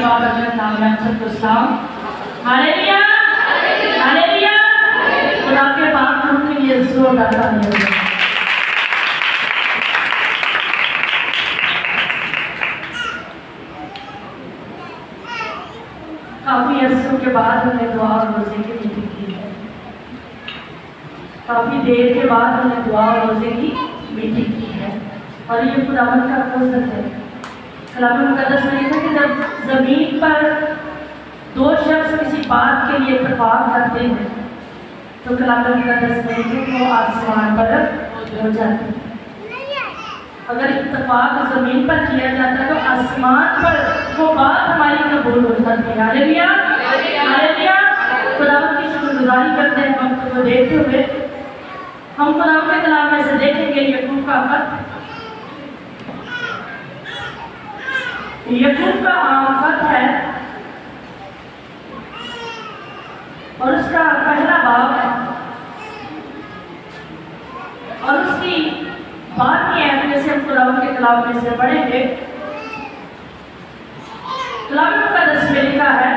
बाबा का नाम है सबको सलाम। Hallelujah hallelujah. खुदा के पाक नाम के लिए जोरदार तालियां। काफी अरसों के बाद हमने दुआ और रोजे की मीटिंग की है। काफी देर के बाद हमने दुआ और रोजे की मीटिंग की है और ये खुदावंद का फजल है। कलाम मुकद्दस में लिखा कि जब जमीन पर दो शख्स किसी बात के लिए इत्तेफाक करते हैं तो कलाम मुकद्दस में लिखा कि वो आसमान पर हो जाते हैं। अगर इत्तेफाक जमीन पर किया जाता है तो आसमान पर वो बात हमारी कबूल हो जाती है। Hallelujah hallelujah. खुदावंद की शुक्रगुजारी करते हैं वक्त को देखते हुए हम खुदावंद के कलाम में से देखेंगे याकूब का खत। याकूब का आम खत है और उसका पहला बाब है और उसकी बात की अहमियत से हम खुदावंद के कलाम में से पढ़ेंगे। कलाम मुकद्दस में लिखा है,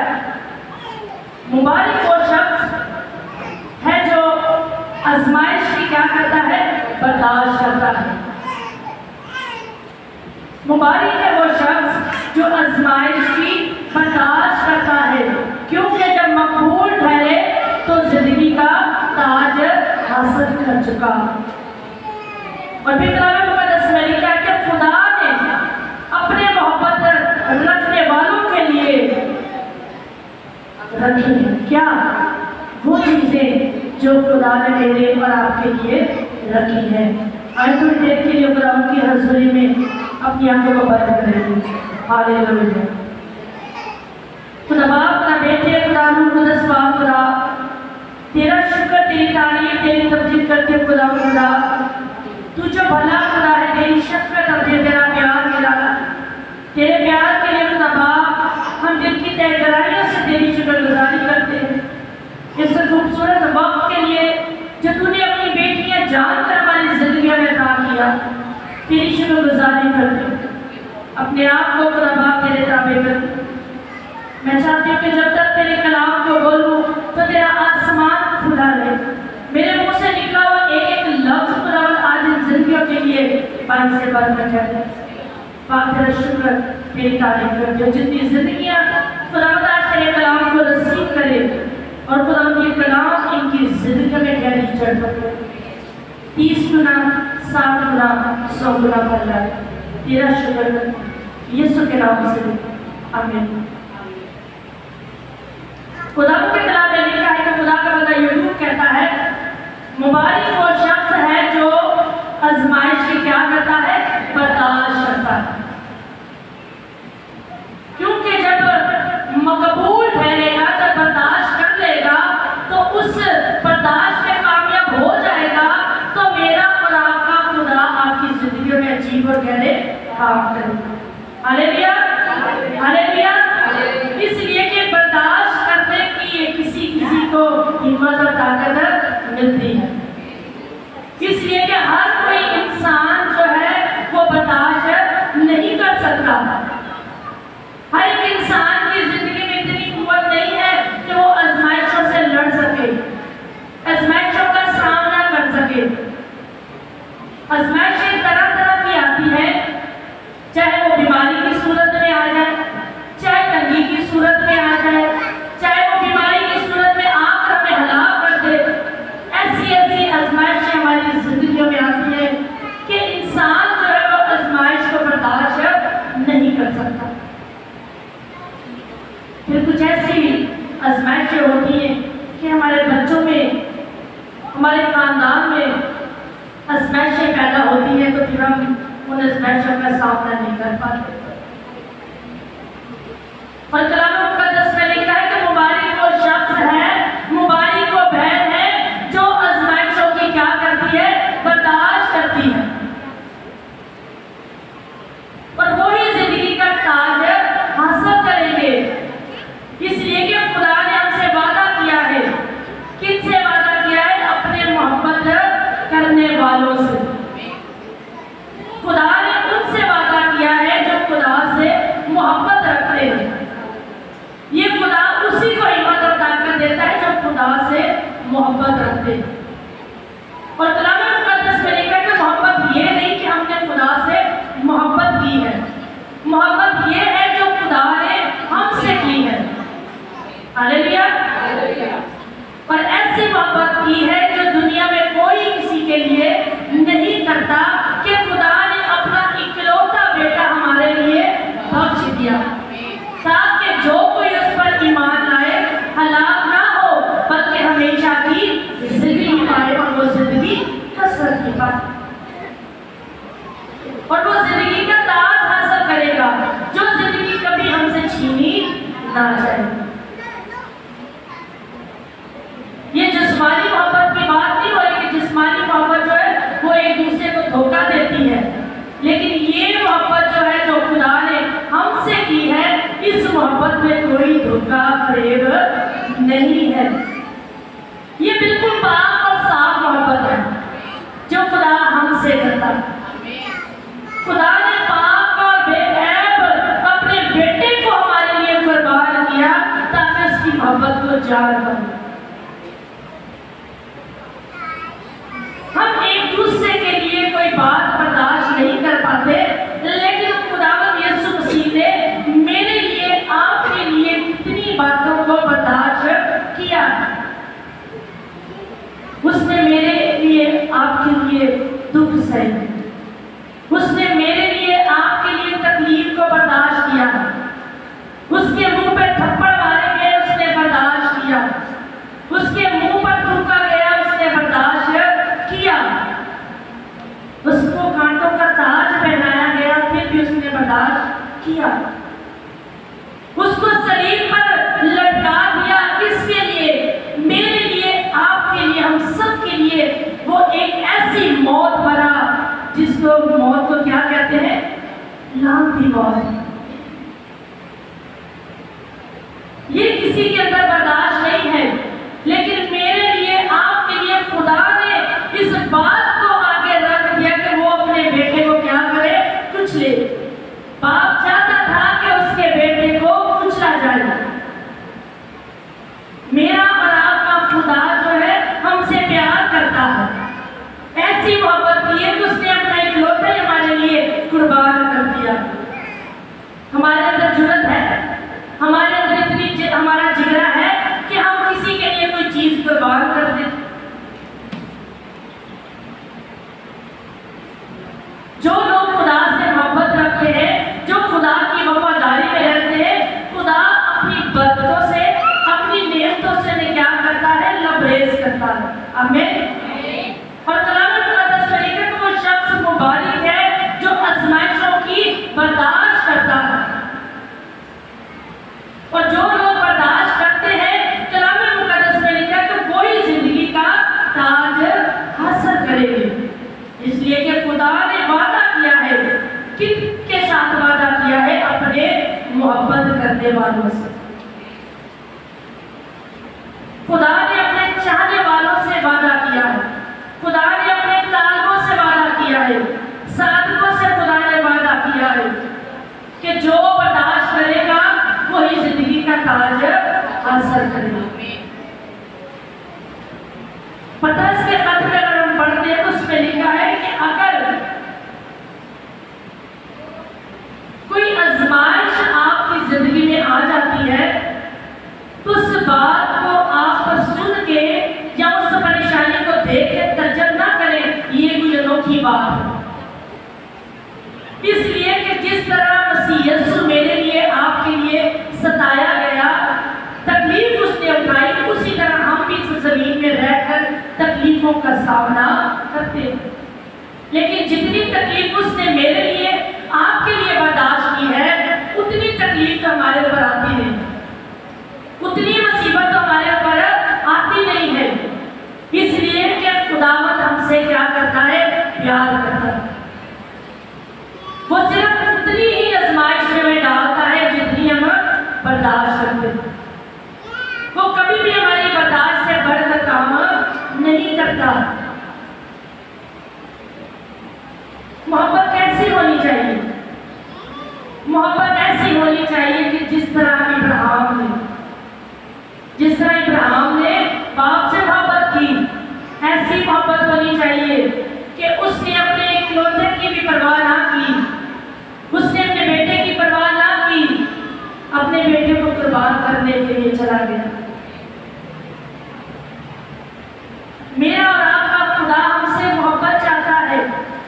मुबारक वो शख्स है जो आजमाइश की क्या करता है, बर्दाश्त करता है। मुबारक है वो शख्स जो आजमाइश की बर्दाश्त करता है, क्योंकि जब मकबूल ठहरे तो जिंदगी का ताज हासिल कर चुका। और फिर कलाम मुकद्दस में लिखा है कि खुदा ने अपने मोहब्बत रखने वालों के लिए रखी है क्या, वो चीजें जो खुदा ने मेरे और आपके लिए रखी है। आज थोड़ी देर के लिए खुदा की हज़ूरी में अपनी आंखों को बंद करेंगे। हालेलुया। खुदा बाप, खुदा बेटे, खुदा रूह कुद्दस पाक, खुदा तेरा शुक्र, तेरी तारीफ, तेरी तमजीद करते हैं। खुदा खुदा तू जो भला खुदा है, तेरी शफ़क़त और तेरा प्यार निराला। तेरे प्यार के लिए खुदा बाप हम दिल की तह गहराइयों से तेरी शुक्रगुजारी करते हैं। इस खूबसूरत वक्त के लिए जो तूने अपनी बेटियां जानकर हमारी जिंदगी में अता किया, तेरी शुक्रगुजारी करते हैं। अपने आप को खुदा बाप तेरे ताबे कर। मैं चाहती हूँ कि जब तक तेरे कलाम को बोलूँ तो तेरा आसमान खुला रहे। मेरे मुंह से निकला हुआ एक एक लफ्ज खुदावंद आज इन जिंदगियों के लिए बात से बात कर जाए। बाप तेरा शुक्र, तेरी तारीफ करते हो। जितनी जिंदगियाँ खुदावंद आज तेरे कलाम को नसीब करे और खुदावंद ये कलाम इनकी जिंदगी में गहरी जड़ पकड़े। 30 गुना, 60 गुना, 100 गुना बढ़ जाए। तेरा शुक्र यीशु के नाम से, आमीन। खुदा के कलाम में लिखा है कि खुदा का बंदा याकूब कहता है, मुबारक वो शख्स है जो आजमाइश की क्या करता है, बर्दाश्त करता है, क्योंकि जब मकबूल ठहरेगा, जब बर्दाश्त कर लेगा तो उस बर्दाश्त में कामयाब हो जाएगा तो मेरा और आपका खुदा आपकी जिंदगी में अजीब और गहरे काम करेगा। Hallelujah hallelujah. इसलिए कि बर्दाश्त करने की किसी किसी को हिम्मत और ताकत मिलती है। इसलिए कि हर कोई इंसान जो है वो बर्दाश्त नहीं कर सकता। हर एक इंसान की जिंदगी में इतनी कुव्वत नहीं है कि वो आजमाइशों से लड़ सके, आजमाइशों का सामना कर सके। आजमाइशें तरह तरह की आती है, चाहे वो बीमारी की सूरत में आ जाए, चाहे तंगी की सूरत में आ जाए, चाहे वो बीमारी की सूरत में आकर हमें हलाक कर दे। ऐसी ऐसी आजमाइशें हमारी जिंदगियों में आती है कि इंसान जो है वो आजमाइश को बर्दाश्त नहीं कर सकता। फिर कुछ ऐसी आजमाइशें होती हैं कि हमारे बच्चों में, हमारे खानदान में आजमाइशें पैदा होती हैं तो फिर हम उन आजमाइशों का सामना नहीं कर पाते। और कलाम मुकद्दस में लिखा है कि मुबारक वो शख्स है, मुबारक वो बहन है जो आजमाइशों की क्या करती है, बर्दाश्त करती है, और वही जिंदगी का ताज हासिल करेंगे। इसलिए कि खुदा ने हमसे वादा किया है। किससे वादा किया है? अपने मोहब्बत करने वालों से। खुदा ने उनसे वादा किया है जो खुदा हालेलुया। और ऐसी मोहब्बत की है जो दुनिया में कोई किसी के लिए नहीं करता, कि खुदा ने अपना इकलौता बेटा हमारे लिए बख्श दिया, ताकि जो कोई उस पर ईमान लाए हलाक ना हो, बल्कि हमेशा की जिंदगी पाए। और वो जिंदगी कसरत की पाए, और वो जिंदगी का ताज हासिल करेगा, जो जिंदगी कभी हमसे छीनी ना जाए। ये जिस्मानी मोहब्बत की बात नहीं हो रही कि जिस्मानी मोहब्बत जो है वो एक दूसरे को धोखा देती है, लेकिन ये मोहब्बत जो है जो खुदा ने हमसे की है, इस मोहब्बत में कोई धोखा फरेब नहीं है। ये बिल्कुल पाक और साफ मोहब्बत है जो खुदा हमसे करता है। खुदा ने पाक और बेऐब अपने बेटे को हमारे लिए कुर्बान किया, ताकि उसकी मोहब्बत को जान पाए। हम एक दूसरे के लिए कोई बात बर्दाश्त नहीं कर पाते, लेकिन खुदावंद यीशु मसीह ने मेरे लिए आपके लिए कितनी बातों को बर्दाश्त किया। उसने मेरे लिए आपके लिए दुख सहे, उसने मेरे लिए आपके लिए तकलीफ को बर्दाश्त किया, उसके मुंह पे थप्पड़ मारे गए उसने बर्दाश्त किया, उसके मुंह पर थूका गया उसने बर्दाश्त किया, उसको कांटों का ताज पहनाया गया फिर भी उसने बर्दाश्त किया, उसको सलीब पर लटका दिया। किसके लिए? मेरे लिए, आपके लिए, हम सब के लिए। वो एक ऐसी मौत मरा जिसको मौत को क्या कहते हैं? लांती मौत। ये किसी के अंदर बर्दाश्त नहीं है, लेकिन मेरे लिए, आपके लिए खुदा ने इस बात को आगे रख दिया कि वो अपने बेटे को क्या करे? कुचले। बाप चाहता था कि उसके बेटे को कुचला जाए। मेरा और आपका खुदा जो है हमसे प्यार करता है, ऐसी मोहब्बत की है कि उसने अपना इकलौता हमारे लिए कुर्बान कर दिया। हमारे अंदर जुर्रत है, हमारे अंदर इतनी हमारा जिगरा है कि हम किसी के लिए कोई चीज कुर्बान कर दें। जो लोग खुदा से मोहब्बत रखते हैं, जो खुदा की वफादारी में रहते हैं, खुदा अपनी बरकतों से, अपनी नेमतों से ने क्या करता है? लबरेज करता है। आमीन। और कलाम मुकद्दस में लिखा कि वो शख्स मुबारक है जो आजमाइशों की बर्दाश्त करता है। और जो लोग बर्दाश्त करते हैं, कलाम मुकद्दस में लिखा कि वही जिंदगी का ताज हासिल करेंगे। इसलिए कि खुदा ने वादा किया है, किसके साथ वादा किया है? अपने मोहब्बत करने वालों से। खुदा ने अपने चाहने वालों से वादा किया है, खुदा ने अपने तालिबों से वादा किया है, साधकों से खुदा ने वादा किया है कि जो बर्दाश्त करेगा वही जिंदगी का ताज हासिल करेगा। पतरस के खत में अगर हम पढ़ते हैं तो उसमें लिखा है कि अगर कोई आजमाइश आपकी जिंदगी में आ जाती है तो उस बात को आप सुन के या उस परेशानी को देख के तर्जम ना करें, ये कोई अनोखी बात है। इसलिए कि जिस तरह मसीह यीशु मेरे लिए, आपके लिए सताया गया, तकलीफ उसने उठाई, उसी तरह हम भी इस जमीन में रहकर तकलीफों का सामना करते हैं। लेकिन जितनी तकलीफ उसने मेरे लिए, आपके लिए बर्दाश्त की है, उतनी तकलीफ तो हमारे ऊपर आती नहीं, उतनी मुसीबत तो हमारे ऊपर आती नहीं है। इसलिए कि खुदावंद हमसे क्या करता है? प्यार करता है। वो सिर्फ उतनी ही आजमाइश में डालता है जितनी हम बर्दाश्त करते हैं। वो कभी भी हमारी बर्दाश्त से बढ़कर काम नहीं करता। मोहब्बत कैसी होनी चाहिए? मोहब्बत ऐसी होनी चाहिए कि जिस तरह इब्राहिम ने बाप से मोहब्बत की, ऐसी मोहब्बत होनी चाहिए कि उसने अपने इकलौते की भी परवाह ना की, उसने अपने बेटे की परवाह ना की, अपने बेटे को कुर्बान करने के लिए चला गया। मेरा और आपका खुदा हमसे मोहब्बत चाहता है।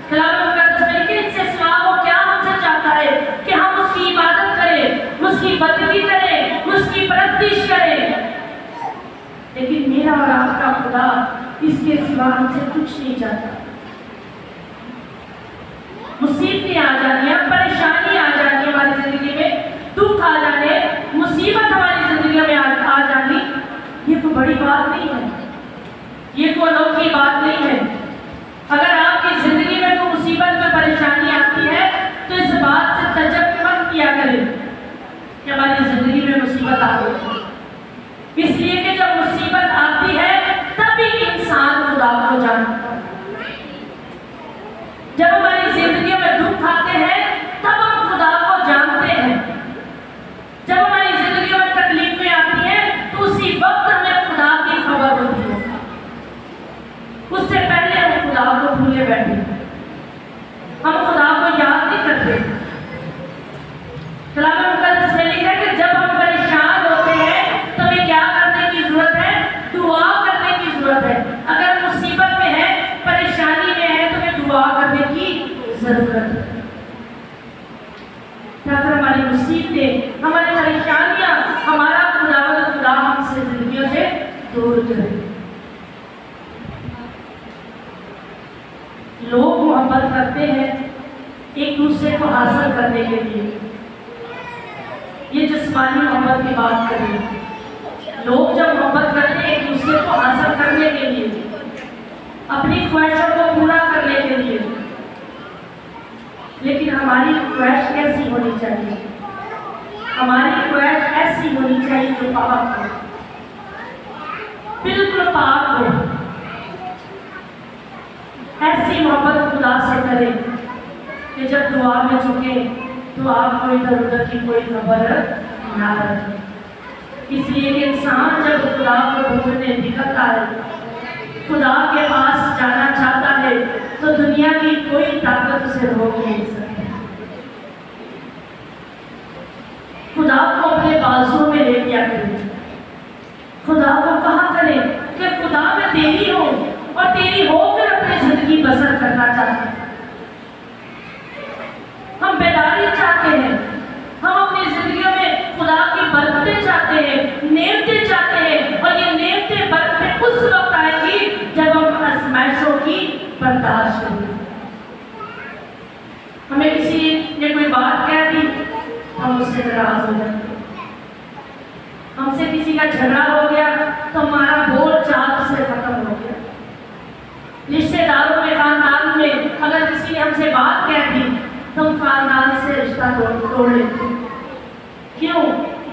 कलाम मुकद्दस में लिखा है, इससे सिवा वो क्या हमसे चाहता है कि हम उसकी इबादत करें, उसकी बंदगी करें, उसकी परस्तिश करें। लेकिन मेरा और आपका खुदा इसके सिवा हमसे कुछ नहीं चाहता। मुसीबतें आ जानी है, परेशानी आ जानी है हमारी जिंदगी में, दुख आ जाने, मुसीबत हमारी जिंदगी में आ जानी, ये कोई बड़ी बात नहीं है, ये कोई अनोखी बात नहीं है। अगर आपकी जिंदगी में कोई मुसीबत में परेशानी आती है तो इस बात से तजब मत किया करें कि हमारी जिंदगी में मुसीबत आ गई। इसलिए कि जब मुसीबत आती है तभी इंसान खुदा को जानता है। जब हमारी जिंदगी में दुख आते हैं तब हम खुदा को जानते हैं। जब हमारी जिंदगी में तकलीफें आती हैं तो उसी वक्त हमें खुदा की खबर होती है, उससे पहले हम खुदा को भूले बैठे, हम खुदा को याद नहीं करते। कलाम मुकद्दस में लिखा है कि जब हम परेशान होते हैं तो हमें क्या करने की जरूरत है? दुआ करने की जरूरत है। अगर मुसीबत में है, परेशानी में है तो हमें दुआ करने की जरूरत है, ताकि हमारी मुसीबतें, हमारी परेशानियां, हमारा खुदा हमसे जिंदगियों से दूर करे। लोग मोहब्बत करते हैं एक दूसरे को हासिल करने के लिए, ये जिस्मानी मोहब्बत की बात करें। लोग जब मोहब्बत करते हैं एक दूसरे को हासिल करने के लिए, अपनी ख्वाहिशों को पूरा करने के लिए, लेकिन हमारी ख्वाहिश कैसी होनी चाहिए? हमारी ख्वाहिश ऐसी होनी चाहिए जो पाक हो, बिल्कुल पाक हो। ऐसी मोहब्बत खुदा से करें कि जब दुआ में झुके तो आपको इधर उधर की कोई खबर ना रहे। इसलिए कि इंसान जब खुदा को ढूंढने निकलता है, खुदा के पास जाना चाहता है, तो दुनिया की कोई ताकत उसे रोक नहीं सकती। खुदा को अपने बाजुओं में ले लिया करें, खुदा को कहा करें कि खुदा मैं तेरी हूँ और तेरी होकर अपनी जिंदगी बसर करना चाहते हैं। हम बेदारी चाहते हैं, हम अपनी जिंदगी में खुदा की बरकतें चाहते हैं, नेमतें चाहते हैं, और ये नेमतें बरकतें उस वक्त आएंगी जब हम आजमाइशों की बर्दाश्त करेंगे। हमें किसी ने कोई बात कह दी, हम उससे नाराज हो जाते, हमसे किसी का झगड़ा हो गया तो हमारा बोल चाल से खत्म हो गया। रिश्तेदारों में, खानदान में अगर किसी ने हमसे बात कह दी तो हम खानदान से रिश्ता तोड़ लेते। क्यों?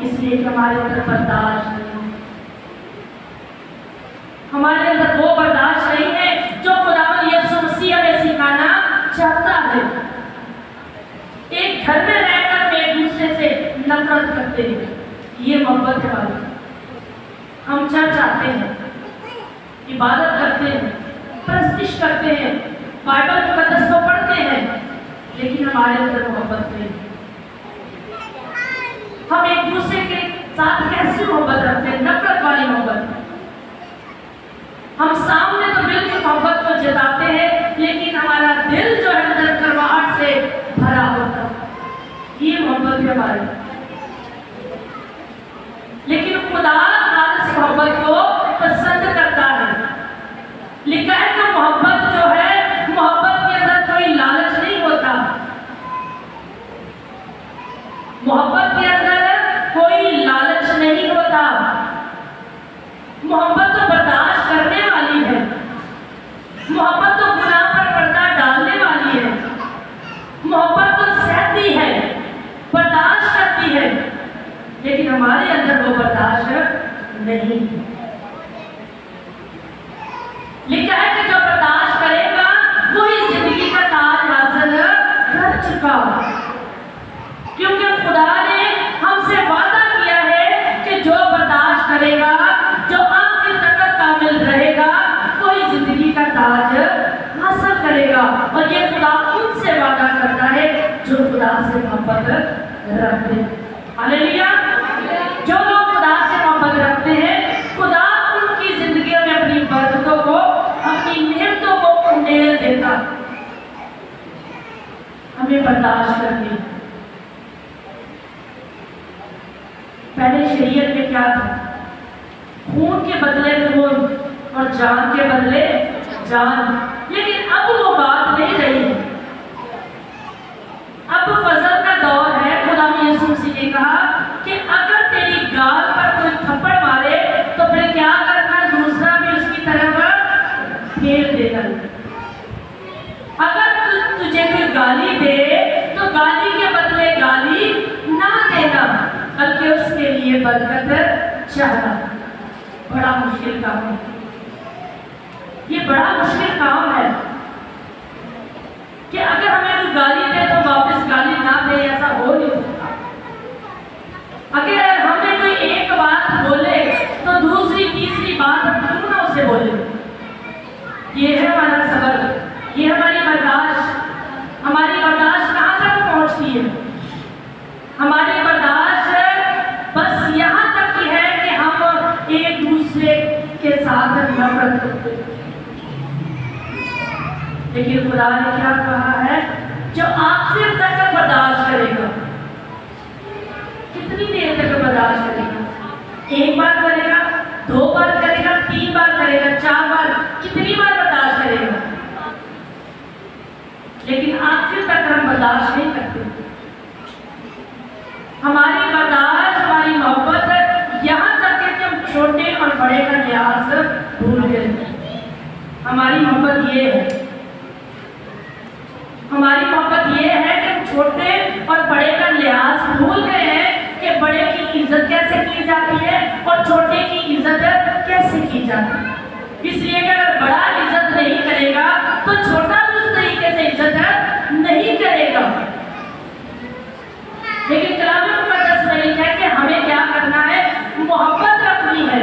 इसलिए कि हमारे अंदर बर्दाश्त नहीं, हमारे अंदर वो बर्दाश्त नहीं है जो खुदावंद यीशु मसीह हमें सिखाना चाहता है। एक घर में रहकर एक दूसरे से नफरत करते हैं, ये मोहब्बत है हमारी। हम चर्च आते हैं, इबादत करते हैं, परस्तिश करते हैं, बाइबल मुकद्दस को पढ़ते हैं, लेकिन हमारे अंदर मोहब्बत नहीं। हम एक दूसरे के साथ कैसी मोहब्बत रखते हैं? नफरत वाली मोहब्बत। हम सामने तो बिल्कुल मोहब्बत को जताते हैं, लेकिन हमारा दिल जो है अंदर करवाहट से भरा होता है। ये मोहब्बत है हमारी। लेकिन खुदा खालिस मोहब्बत को पसंद करता है। लिखा है कि मोहब्बत जो है, मोहब्बत के अंदर कोई लालच नहीं होता, मोहब्बत के अंदर कोई लालच नहीं होता। मोहब्बत तो बर्दाश्त करने वाली है, मोहब्बत तो गुनाह पर पर्दा डालने वाली है, मोहब्बत तो सहती है, बर्दाश्त करती है, लेकिन हमारे अंदर वो बर्दाश्त नहीं। लिखा है कि जो बर्दाश्त करेगा वही जिंदगी का ताज हासिल कर चुका, क्योंकि खुदा ने हमसे वादा किया है कि जो बर्दाश्त करेगा, जो आखिर तक कामिल रहेगा, वही जिंदगी का ताज हासिल करेगा। और ये खुदा उनसे वादा करता है जो खुदा से मोहब्बत रखते हैं। हालेलुया। जो बर्दाश्त करनी है। पहले शरीयत में क्या था? खून के बदले खून और जान के बदले जान। लेकिन अब वो बात नहीं रही है। अब फजल का दौर है। खुदा यीशु मसीह ने कहा कि अगर तेरी गाल पर कोई थप्पड़ मारे तो फिर क्या करना? दूसरा भी उसकी तरफ फेर देना। अगर तुझे कोई गाली दे तो गाली के बदले गाली ना देना, बल्कि उसके लिए बरकत चाहना। बड़ा मुश्किल काम है ये, बड़ा मुश्किल काम है कि अगर हमें कोई गाली दे तो वापस गाली ना दे, ऐसा हो नहीं सकता। अगर हमें कोई एक बात बोले तो दूसरी तीसरी बात हम क्यों ना उसे बोले। ये है हमारा सबर, ये हमारी बर्दाश्त। हमारी बर्दाश्त कहाँ तक पहुँचती है? हमारी बर्दाश्त बस यहाँ तक की है कि हम एक दूसरे के साथ नफरत करते हैं। लेकिन खुदा ने क्या कहा है? जो आखिर तक बर्दाश्त करेगा। कितनी देर तक बर्दाश्त करेगा? एक बार करेगा, दो बार करेगा, तीन बार करेगा, चार बार, कितनी बार बर्दाश्त करेगा? लेकिन आखिर तक हम बर्दाश्त नहीं करते। हमारी बर्दाश्त, हमारी मोहब्बत यहाँ तक है कि हम छोटे और बड़े का लिहाज भूल गए। हमारी मोहब्बत ये है, हमारी मोहब्बत ये है कि हम छोटे और बड़े का लिहाज भूल गए हैं कि बड़े की इज्जत कैसे की जाती है और छोटे की इज्जत कैसे की जाती है। इसलिए कि अगर बड़ा इज्जत नहीं करेगा तो छोटा भी उस तरीके से इज्जत नहीं करेगा। लेकिन कलाम मुक़द्दस में लिखा है कि हमें क्या करना है? मोहब्बत रखनी है।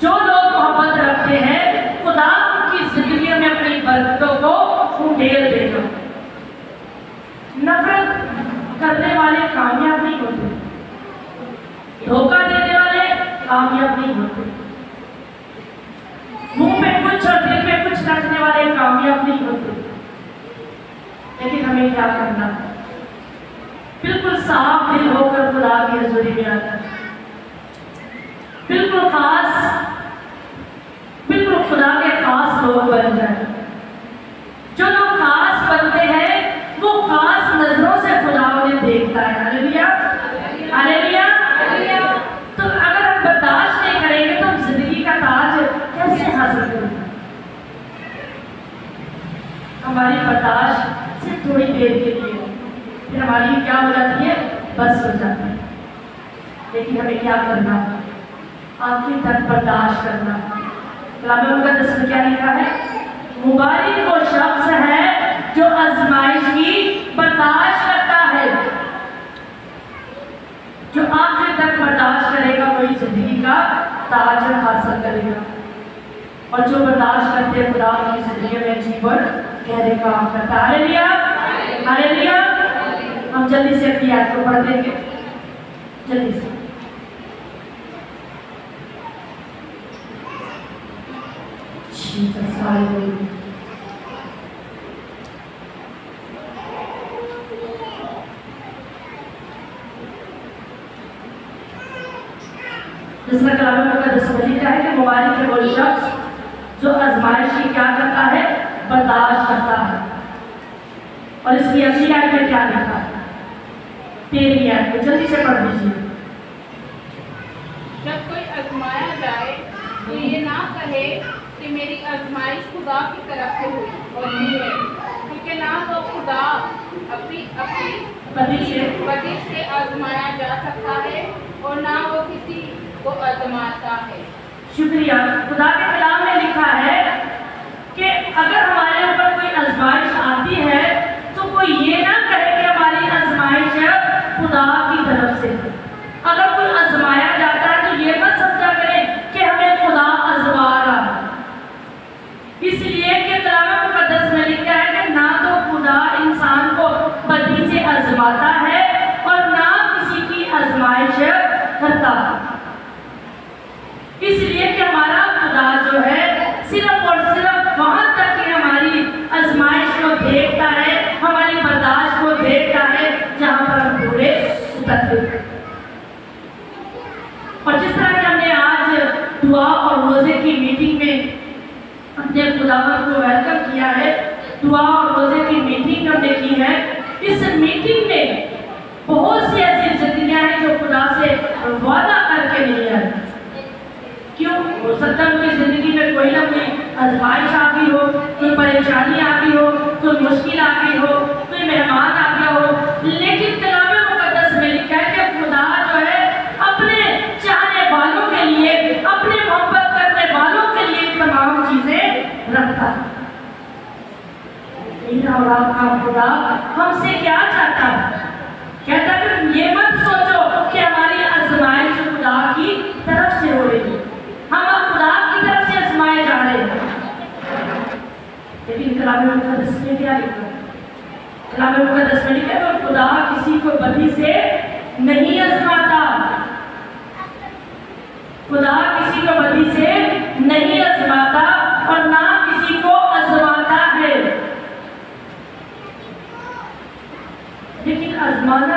जो लोग मोहब्बत रखते हैं खुदा उनकी जिंदगी में अपनी बरकतों को उंडेल देगा। नफरत करने वाले कामयाब नहीं होते, धोखा देने वाले कामयाब नहीं होते, मुंह पे कुछ और दिल में कुछ रखने वाले कामयाब नहीं होते। लेकिन हमें क्या करना? बिल्कुल साफ दिल होकर खुदा की हज़ूरी में आना, बिल्कुल खास, बिल्कुल खुदा के खास लोग बन जाए। जो लोग खास बनते हैं वो खास नजरों से खुदा उन्हें देखता है। Hallelujah, hallelujah. तो अगर हम बर्दाश्त नहीं करेंगे तो हम जिंदगी का ताज कैसे हासिल करेंगे? हमारी बर्दाश्त सिर्फ थोड़ी देर के लिए, फिर हमारी क्या हो जाती है? बस हो जाती है। लेकिन हमें क्या करना? आखिर तक बर्दाश्त करना। कलाम मुक़द्दस में क्या लिखा है? मुबारक वो शख्स है जो आजमाइश की बर्दाश्त करता है। जो आखिर तक बर्दाश्त करेगा वही जिंदगी का ताज हासिल करेगा। और जो बर्दाश्त करते हैं खुदा की जिंदगी में जीवन गहरे काम करता है। Hallelujah, hallelujah. हम जल्दी से अपनी याद को पढ़ देंगे, जल्दी से। जिसमें कलाम मुक़द्दस में लिखा है कि मुबारक है वो शख्स जो आजमाइश की क्या करता है? बर्दाश्त करता है। और इसकी अगली आयत में क्या लिखा है? 13वीं आयत में, जल्दी से पढ़ दीजिए। जब कोई आजमाया जाए तो ये ना कहे कि मेरी आजमाइश खुदा की तरफ से हुई और ये है, क्योंकि ना तो खुदा अपनी बदी से आजमाया जा सकता है और ना वो किसी को आजमाता है। शुक्रिया। खुदा के कलाम में लिखा है कि अगर हमारे ऊपर कोई आजमाइश आती है तो कोई ये ना कहे कि हमारी आजमाइश खुदा की तरफ से। अगर कोई आजमाया जाता है तो ये मत समझा करें कि हमें खुदा आजमा रहा है। इसलिए कि कलाम मुक़द्दस में लिखा है कि ना तो खुदा इंसान को बदी से आजमाता है और ना किसी की आजमाइश करता। इसलिए कि हमारा खुदा जो है सिर्फ और सिर्फ वहाँ तक कि हमारी आजमाइश को देखता है, हमारी बर्दाश्त को दुआ और रोज़े की मीटिंग में हमने खुदावंद को वेलकम किया है। दुआ और रोज़े की मीटिंग हमने की है। इस मीटिंग में बहुत सी ऐसी जिंदगियां हैं जो खुदा से वादा करके नहीं आए। क्यों? हो सकता है उनकी जिंदगी में कोई ना कोई आजमाइश आ गई हो, कोई परेशानी आ गई हो, कोई मुश्किल आ गई हो, कोई मेहमान आ गया हो, लेकिन कलाम मुकद्दस में लिखा है कि खुदा जो है अपने चाहने वालों के लिए, अपने मोहब्बत करने वालों के लिए तमाम चीजें रखता है। मेरा और आपका खुदा हमसे क्या चाहता है? कहता है कि ये मत सोचो कि हमारी आजमाइश खुदा की तरफ से हो रही है, हम खुदा की तरफ से आजमाए जा रहे हैं। लेकिन कलाम मुकद्दस में क्या लिखा है? कलाम मुकद्दस में लिखा है खुदा किसी को बदी से नहीं आजमाता। खुदा किसी को बदी से नहीं आजमाता और ना किसी को आजमाता है। लेकिन आजमाना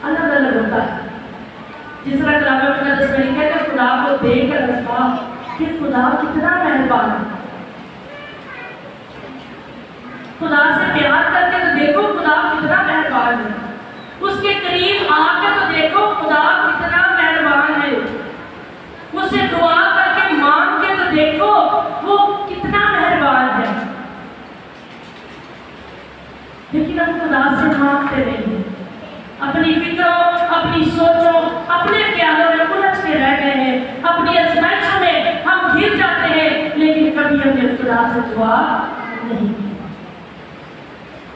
अलग अलग होता है। जिस तरह कलाम मुकद्दस में लिखा है कि खुदा को देखकर आजमा कि खुदा कितना मेहरबान है। खुदा से प्यार करके तो देखो खुदा कितना मेहरबान है। उसके करीब आके तो देखो खुदा कितना मेहरबान है। उसे दुआ करके मांग के तो देखो वो कितना मेहरबान है। लेकिन हम खुदा से मांगते नहीं हैं। अपनी फिक्रों, अपनी सोचों, अपने ख्यालों में उलझ के रह गए हैं। अपनी आजमाइशों में हम घिर जाते हैं, लेकिन कभी हमने खुदा से दुआ नहीं की।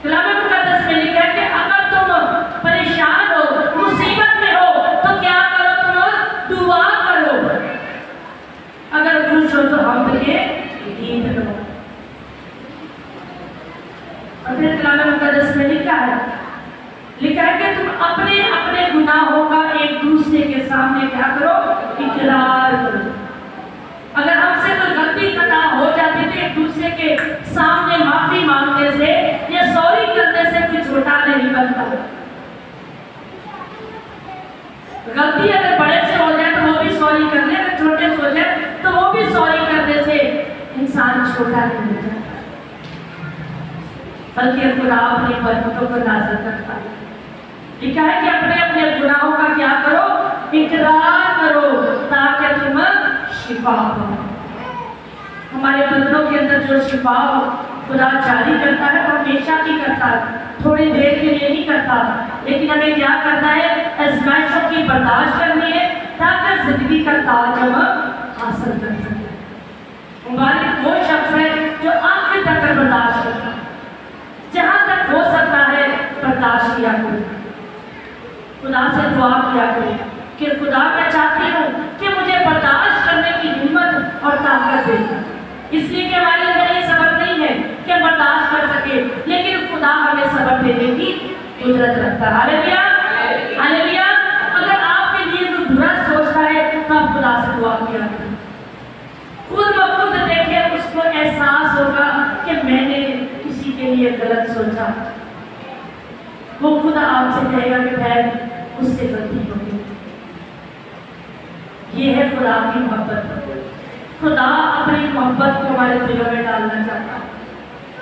कलाम मुकद्दस में लिखा है कि अगर तुम परेशान हो, मुसीबत में हो, तो क्या करो? तुम दुआ करो। अगर खुश हो तो हम के गीत लो। और फिर कलाम मुकद्दस में लिखा है कि तुम अपने अपने गुनाहों का एक दूसरे के सामने क्या करो? इकरार करो। अगर हमसे कोई गलती खता हो जाती तो एक दूसरे के सामने माफी मांगने से या सॉरी करने से कुछ छोटा नहीं बनता। गलती अगर बड़े से हो जाए तो वो भी सॉरी कर ले, अगर छोटे से हो जाए तो वो भी सॉरी करने से इंसान छोटा नहीं होता, बल्कि खुदा अपनी बरकतों को नाज़िल करता है। लिखा है कि अपने अपने गुनाहों का क्या करो? इकरार करो ताकि तुम शिफा पाओ। हमारे बंदों के अंदर जो शिफा खुदा जारी करता है वो हमेशा की करता है, थोड़ी देर के लिए नहीं करता। लेकिन हमें क्या करना है? आजमाइशों की बर्दाश्त करनी है ताकि जिंदगी का ताज हम हासिल कर सकें। मुबारक वो शख्स है जो आखिर तक बर्दाश्त करता है, जहाँ तक हो सकता है बर्दाश्त किया करो। खुदा से दुआ किया करो कि खुदा मैं चाहती हूँ कि मुझे बर्दाश्त करने की हिम्मत और ताकत दे, इसलिए कि हमारे अंदर ये सबक नहीं है कि बर्दाश्त कर सके, लेकिन खुदा हमें सबक देने की कुदरत रखता है। Hallelujah, hallelujah. अगर आपके लिए कोई बुरा सोचता है तो आप खुदा से दुआ किया करें। खुद ब खुद देखें, उसको एहसास होगा कि मैंने किसी के लिए गलत सोचा। वो खुद आपसे कहेगा कि बहन उससे गलती हो गई। ये है खुदा की मोहब्बत। खुदा अपनी मोहब्बत को हमारे दिलों में डालना चाहता है।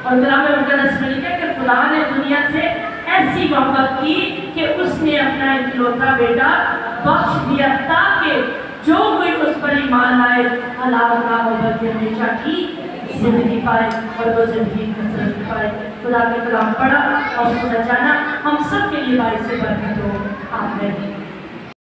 और कलाम मुकद्दस में लिखा है कि खुदा ने दुनिया से ऐसी मोहब्बत की कि उसने अपना इकलौता बेटा बख्श दिया ताकि जो कोई उस पर ईमान आए हलाक ना हो बल्कि हमेशा की जिंदगी पाए और वो जिंदगी कसरत पाए। खुदा के कलाम पढ़ा और सुना जाना हम सब के लिए भाई से बरकत हो। आमीन।